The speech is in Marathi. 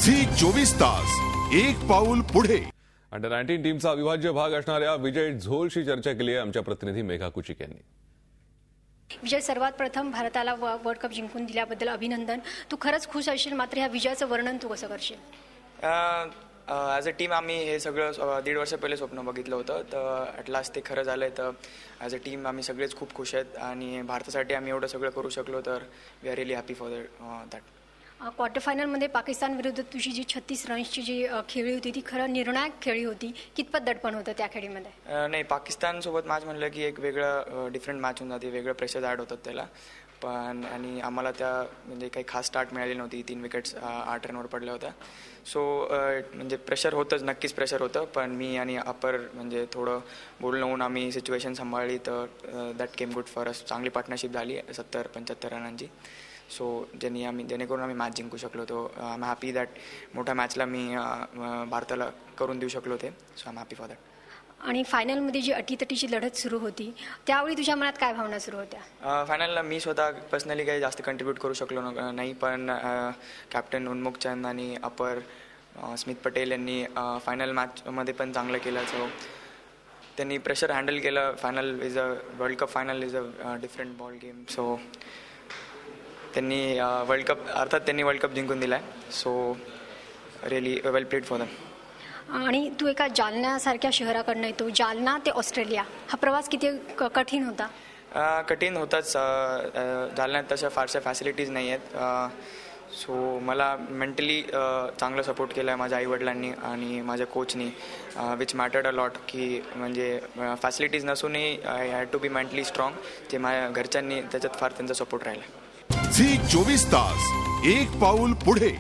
झी 24 तास एक पाऊल पुढे. अंडर 19 टीमचा अविभाज्य भाग असणाऱ्या विजय झोलशी चर्चा केली आहे आमच्या प्रतिनिधी मेघा कुचिक यांनी. विजय, सर्वात प्रथम भारताला वर्ल्ड कप जिंकून दिल्याबद्दल अभिनंदन. तू खरंच खुश असशील, मात्र ह्या विजयाचं वर्णन तू कसं करशील? ॲज अ टीम आम्ही हे सगळं 1.5 वर्ष पहिले स्वप्न बघितलं होतं, तर ॲट लास्ट ते खरं झालं आहे. तर ॲज अ टीम आम्ही सगळेच खूप खुश आहेत आणि भारतासाठी आम्ही एवढं सगळं करू शकलो, तर we are really happy for that. Quarter फायनलमध्ये पाकिस्तान विरुद्ध तुझी जी 36 रन्सची जी खेळी होती ती खरं निर्णायक खेळी होती. कितपत दडपण होतं त्या खेळीमध्ये? नाही, पाकिस्तानसोबत मॅच म्हणलं की एक वेगळं डिफरंट मॅच होऊन जाते, वेगळं प्रेशर ॲड होतात त्याला. पण आणि आम्हाला त्या म्हणजे काही खास स्टार्ट मिळाली नव्हती. 3 विकेट्स 8 रनवर पडल्या होत्या. सो म्हणजे प्रेशर होतंच, नक्कीच प्रेशर होतं. पण मी आणि अपर म्हणजे थोडं बोलणं होऊन आम्ही सिच्युएशन सांभाळली, तर that came good for us. चांगली पार्टनरशिप झाली 70-75 रनांची. सो जेणेकरून आम्ही मॅच जिंकू शकलो होतो. आय एम हॅपी दॅट मोठ्या मॅचला मी भारताला करून देऊ शकलो होते. So I am happy for that. आणि फायनलमध्ये जी अटीतटीची लढत सुरू होती त्यावेळी तुझ्या मनात काय भावना सुरू होत्या? फायनलला मी स्वतः पर्सनली काही जास्त कंट्रीब्यूट करू शकलो नाही, पण कॅप्टन उन्मुख चंद आणि अपर स्मित पटेल यांनी फायनल मॅचमध्ये पण चांगलं केलं. सो त्यांनी प्रेशर हँडल केलं. Final is a world cup, final is a different ball game. So त्यांनी वर्ल्ड कप जिंकून दिला आहे. So really well played for them. आणि तू एका जालन्यासारख्या शहराकडनं येतो, जालना ते ऑस्ट्रेलिया, हा प्रवास किती कठीण होता? कठीण होताच. जालन्यात तशा फारशा फॅसिलिटीज नाही आहेत. सो मला मेंटली चांगलं सपोर्ट केलं आहे माझ्या आईवडिलांनी आणि माझ्या कोचनी, विच मॅटर्ड अ लॉट. की म्हणजे फॅसिलिटीज नसूनही I had to be mentally strong. ते माझ्या घरच्यांनी त्याच्यात फार त्यांचा सपोर्ट राहिला. झी 24 तास एक पाऊल पुढे.